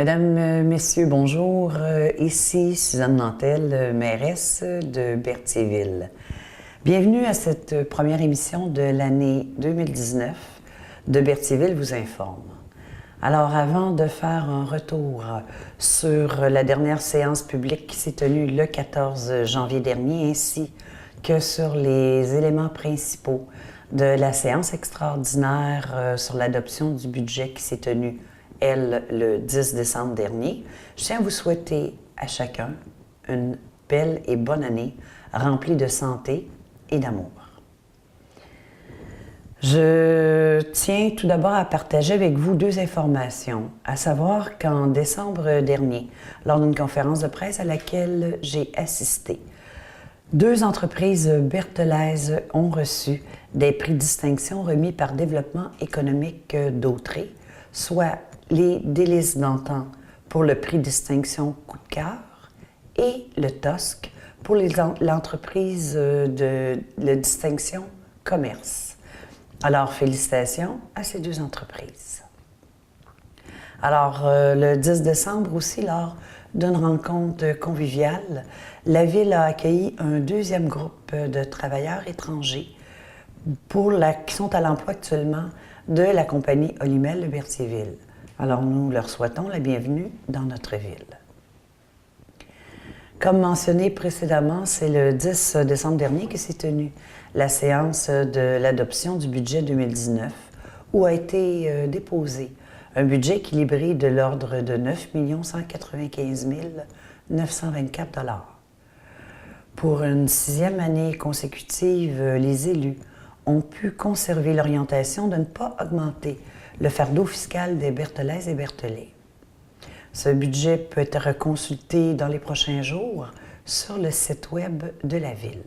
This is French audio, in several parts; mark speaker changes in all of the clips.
Speaker 1: Mesdames, Messieurs, bonjour. Ici Suzanne Nantel, mairesse de Berthierville. Bienvenue à cette première émission de l'année 2019 de Berthierville vous informe. Alors, avant de faire un retour sur la dernière séance publique qui s'est tenue le 14 janvier dernier, ainsi que sur les éléments principaux de la séance extraordinaire sur l'adoption du budget qui s'est tenue le 10 décembre dernier, je tiens à vous souhaiter à chacun une belle et bonne année remplie de santé et d'amour. Je tiens tout d'abord à partager avec vous deux informations, à savoir qu'en décembre dernier, lors d'une conférence de presse à laquelle j'ai assisté, deux entreprises berthelaises ont reçu des prix de distinction remis par Développement économique d'Autrey, soit les Délices d'antan pour le prix de distinction Coup de cœur et le TOSC pour l'entreprise de distinction Commerce. Alors, félicitations à ces deux entreprises. Alors, le 10 décembre aussi, lors d'une rencontre conviviale, la Ville a accueilli un deuxième groupe de travailleurs étrangers qui sont à l'emploi actuellement de la compagnie Olimel de Berthierville. Alors, nous leur souhaitons la bienvenue dans notre ville. Comme mentionné précédemment, c'est le 10 décembre dernier que s'est tenue la séance de l'adoption du budget 2019, où a été déposé un budget équilibré de l'ordre de 9 195 924 $. Pour une sixième année consécutive, les élus ont pu conserver l'orientation de ne pas augmenter le fardeau fiscal des Berthelaises et Berthelais. Ce budget peut être consulté dans les prochains jours sur le site web de la Ville.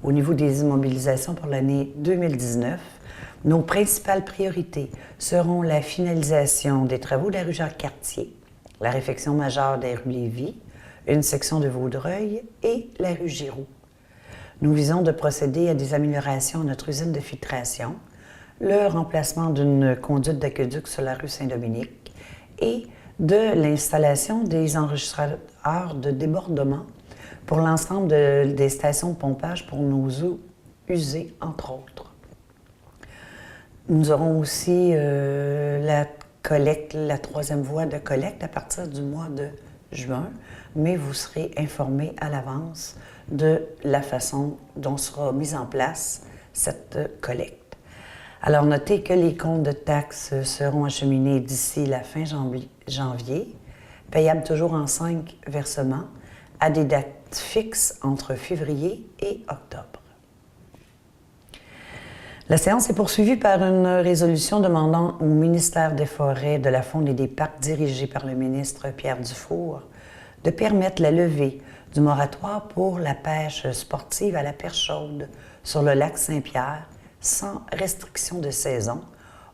Speaker 1: Au niveau des immobilisations pour l'année 2019, nos principales priorités seront la finalisation des travaux de la rue Jacques-Cartier, la réfection majeure des rues Lévis, une section de Vaudreuil et la rue Giroux. Nous visons de procéder à des améliorations à notre usine de filtration, le remplacement d'une conduite d'aqueduc sur la rue Saint-Dominique et de l'installation des enregistreurs de débordement pour l'ensemble des stations de pompage pour nos eaux usées, entre autres. Nous aurons aussi la troisième voie de collecte à partir du mois de juin, mais vous serez informés à l'avance de la façon dont sera mise en place cette collecte. Alors, notez que les comptes de taxes seront acheminés d'ici la fin janvier, payables toujours en 5 versements, à des dates fixes entre février et octobre. La séance est poursuivie par une résolution demandant au ministère des Forêts, de la Faune et des Parcs, dirigé par le ministre Pierre Dufour, de permettre la levée du moratoire pour la pêche sportive à la perche chaude sur le lac Saint-Pierre, sans restriction de saison,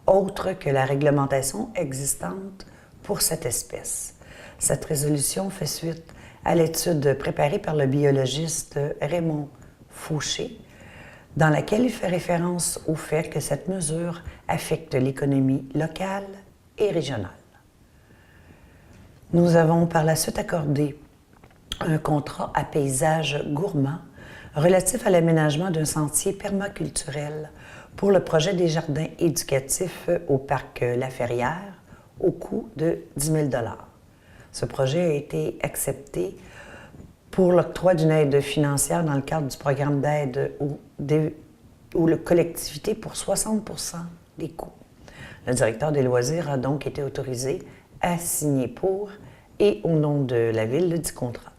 Speaker 1: autre que la réglementation existante pour cette espèce. Cette résolution fait suite à l'étude préparée par le biologiste Raymond Fauché, dans laquelle il fait référence au fait que cette mesure affecte l'économie locale et régionale. Nous avons par la suite accordé un contrat à paysage gourmand relatif à l'aménagement d'un sentier permaculturel pour le projet des jardins éducatifs au parc La Ferrière au coût de 10 000 $. Ce projet a été accepté pour l'octroi d'une aide financière dans le cadre du programme d'aide aux collectivités pour 60 % des coûts. Le directeur des loisirs a donc été autorisé à signer pour et au nom de la Ville ledit contrat.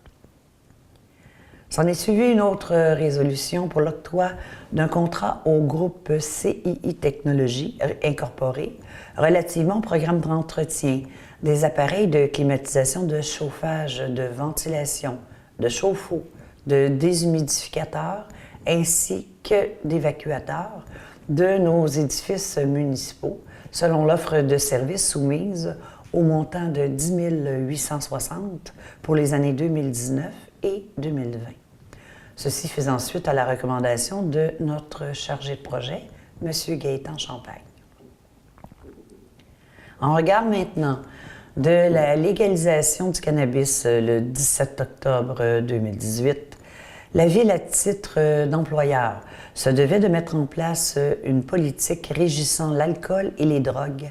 Speaker 1: S'en est suivi une autre résolution pour l'octroi d'un contrat au groupe CII Technologies Incorporé relativement au programme d'entretien des appareils de climatisation, de chauffage, de ventilation, de chauffe-eau, de déshumidificateurs ainsi que d'évacuateurs de nos édifices municipaux selon l'offre de services soumise au montant de 10 860 pour les années 2019 et 2020. Ceci faisant suite à la recommandation de notre chargé de projet, M. Gaétan Champagne. On regarde maintenant de la légalisation du cannabis le 17 octobre 2018, la Ville, à titre d'employeur, se devait de mettre en place une politique régissant l'alcool et les drogues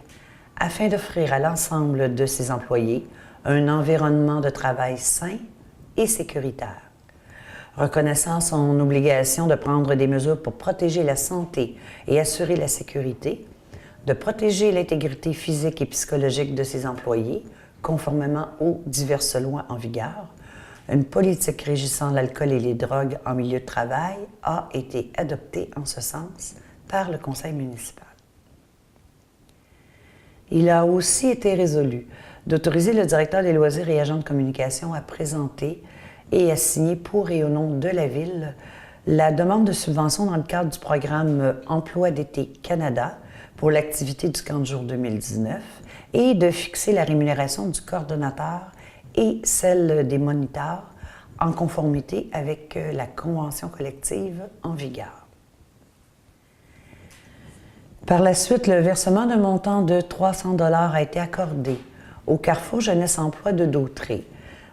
Speaker 1: afin d'offrir à l'ensemble de ses employés un environnement de travail sain et sécuritaire. Reconnaissant son obligation de prendre des mesures pour protéger la santé et assurer la sécurité, de protéger l'intégrité physique et psychologique de ses employés, conformément aux diverses lois en vigueur, une politique régissant l'alcool et les drogues en milieu de travail a été adoptée en ce sens par le Conseil municipal. Il a aussi été résolu d'autoriser le directeur des loisirs et agent de communication à présenter et à signer pour et au nom de la Ville la demande de subvention dans le cadre du programme Emploi d'été Canada pour l'activité du camp de jour 2019 et de fixer la rémunération du coordonnateur et celle des moniteurs en conformité avec la convention collective en vigueur. Par la suite, le versement d'un montant de 300 $ a été accordé au Carrefour Jeunesse Emploi de Dautré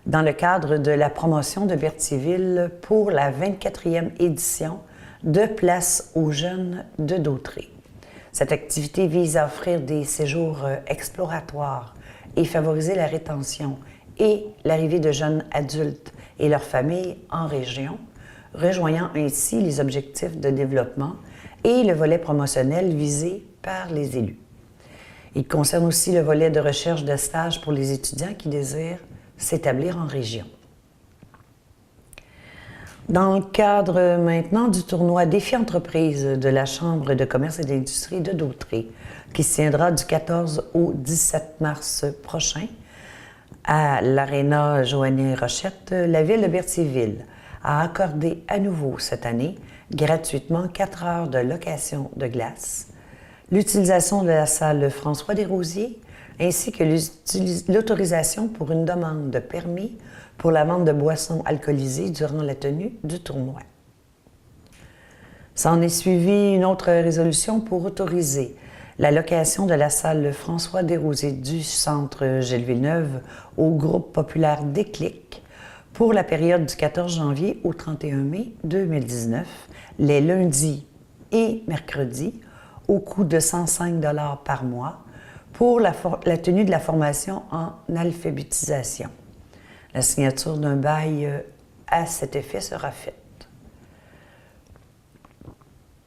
Speaker 1: dans le cadre de la promotion de Berthierville pour la 24e édition de Place aux jeunes de Dautré. Cette activité vise à offrir des séjours exploratoires et favoriser la rétention et l'arrivée de jeunes adultes et leurs familles en région, rejoignant ainsi les objectifs de développement et le volet promotionnel visé par les élus. Il concerne aussi le volet de recherche de stage pour les étudiants qui désirent s'établir en région. Dans le cadre maintenant du tournoi Défi Entreprise de la Chambre de commerce et d'industrie de Dautré, qui se tiendra du 14 au 17 mars prochain à l'Aréna Joanie Rochette, la Ville de Berthierville a accordé à nouveau cette année gratuitement 4 heures de location de glace, l'utilisation de la salle François Desrosiers, ainsi que l'autorisation pour une demande de permis pour la vente de boissons alcoolisées durant la tenue du tournoi. S'en est suivi une autre résolution pour autoriser la location de la salle François Desrosiers du centre Gilles Villeneuve au groupe populaire Déclic pour la période du 14 janvier au 31 mai 2019, les lundis et mercredis, au coût de 105 $ par mois pour la tenue de la formation en alphabétisation. La signature d'un bail à cet effet sera faite.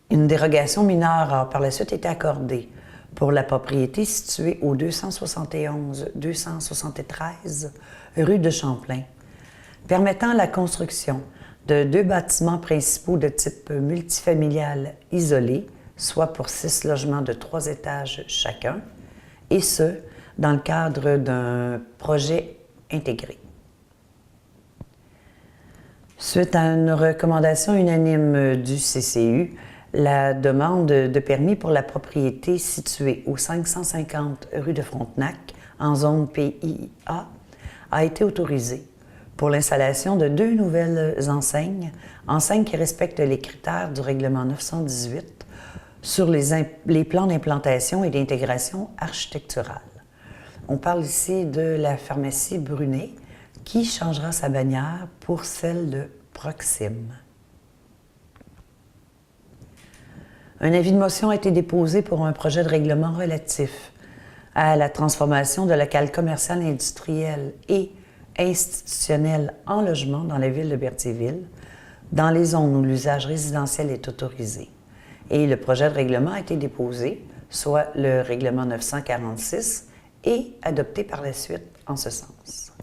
Speaker 1: Une dérogation mineure a par la suite été accordée pour la propriété située au 271-273 rue de Champlain, permettant la construction de 2 bâtiments principaux de type multifamilial isolés, soit pour 6 logements de 3 étages chacun, et ce, dans le cadre d'un projet intégré. Suite à une recommandation unanime du CCU, la demande de permis pour la propriété située au 550 rue de Frontenac, en zone PIA, a été autorisée pour l'installation de 2 nouvelles enseignes qui respectent les critères du règlement 918 sur les plans d'implantation et d'intégration architecturale. On parle ici de la pharmacie Brunet qui changera sa bannière pour celle de Proxime. Un avis de motion a été déposé pour un projet de règlement relatif à la transformation de local commercial, industriel et institutionnel en logement dans la ville de Berthierville, dans les zones où l'usage résidentiel est autorisé. Et le projet de règlement a été déposé, soit le règlement 946, et adopté par la suite en ce sens.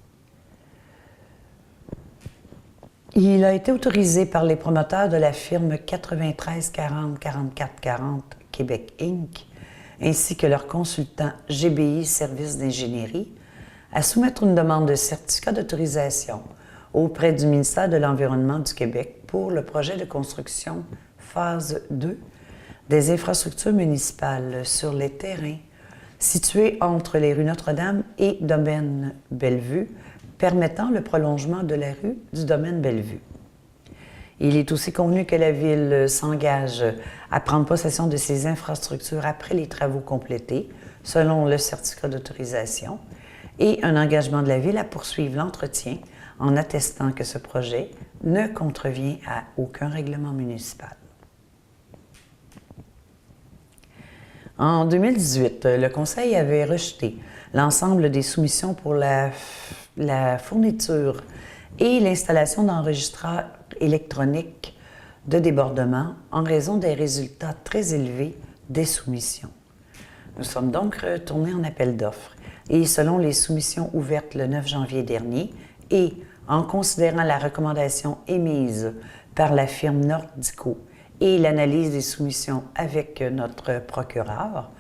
Speaker 1: Il a été autorisé par les promoteurs de la firme 93 40 44 40 Québec Inc., ainsi que leurs consultants GBI Services d'ingénierie, à soumettre une demande de certificat d'autorisation auprès du ministère de l'Environnement du Québec pour le projet de construction phase 2 des infrastructures municipales sur les terrains situés entre les rues Notre-Dame et Domaine Bellevue, permettant le prolongement de la rue du Domaine Bellevue. Il est aussi convenu que la Ville s'engage à prendre possession de ces infrastructures après les travaux complétés, selon le certificat d'autorisation, et un engagement de la Ville à poursuivre l'entretien en attestant que ce projet ne contrevient à aucun règlement municipal. En 2018, le Conseil avait rejeté l'ensemble des soumissions pour la fourniture et l'installation d'enregistreurs électroniques de débordement en raison des résultats très élevés des soumissions. Nous sommes donc retournés en appel d'offres et selon les soumissions ouvertes le 9 janvier dernier et en considérant la recommandation émise par la firme Nordico et l'analyse des soumissions avec notre procureur,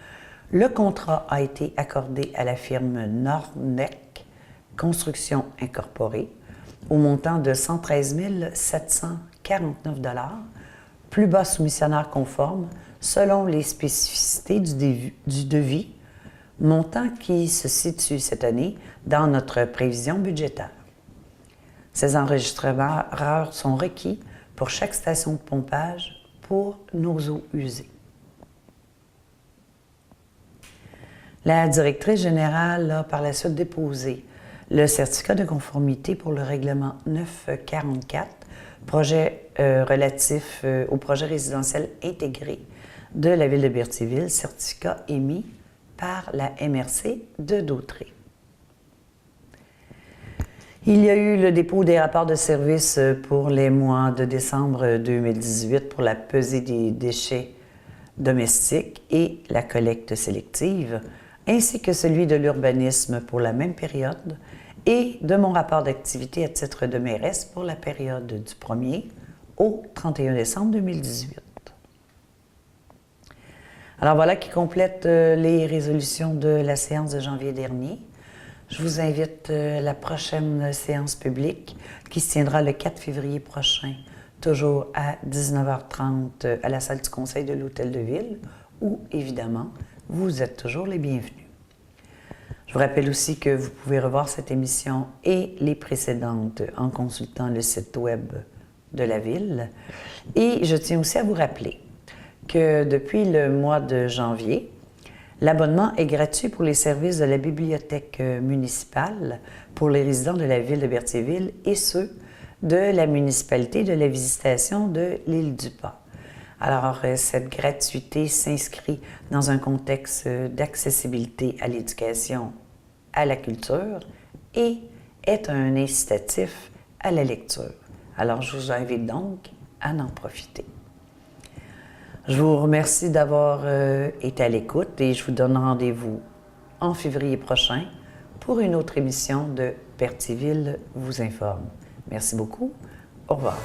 Speaker 1: le contrat a été accordé à la firme Nornec Construction Incorporée au montant de 113 749 $, plus bas soumissionnaire conforme selon les spécificités du devis, montant qui se situe cette année dans notre prévision budgétaire. Ces enregistrements rares sont requis pour chaque station de pompage pour nos eaux usées. La directrice générale a par la suite déposé le certificat de conformité pour le règlement 944, projet relatif au projet résidentiel intégré de la Ville de Berthierville, certificat émis par la MRC de Dautré. Il y a eu le dépôt des rapports de service pour les mois de décembre 2018 pour la pesée des déchets domestiques et la collecte sélective, ainsi que celui de l'urbanisme pour la même période et de mon rapport d'activité à titre de mairesse pour la période du 1er au 31 décembre 2018. Alors voilà qui complète les résolutions de la séance de janvier dernier. Je vous invite à la prochaine séance publique qui se tiendra le 4 février prochain, toujours à 19h30 à la salle du Conseil de l'Hôtel de Ville, où, évidemment, vous êtes toujours les bienvenus. Je vous rappelle aussi que vous pouvez revoir cette émission et les précédentes en consultant le site web de la Ville. Et je tiens aussi à vous rappeler que depuis le mois de janvier, l'abonnement est gratuit pour les services de la bibliothèque municipale pour les résidents de la Ville de Berthierville et ceux de la municipalité de la Visitation de l'île du Pas. Alors, cette gratuité s'inscrit dans un contexte d'accessibilité à l'éducation, à la culture et est un incitatif à la lecture. Alors, je vous invite donc à en profiter. Je vous remercie d'avoir été à l'écoute et je vous donne rendez-vous en février prochain pour une autre émission de Berthierville vous informe. Merci beaucoup. Au revoir.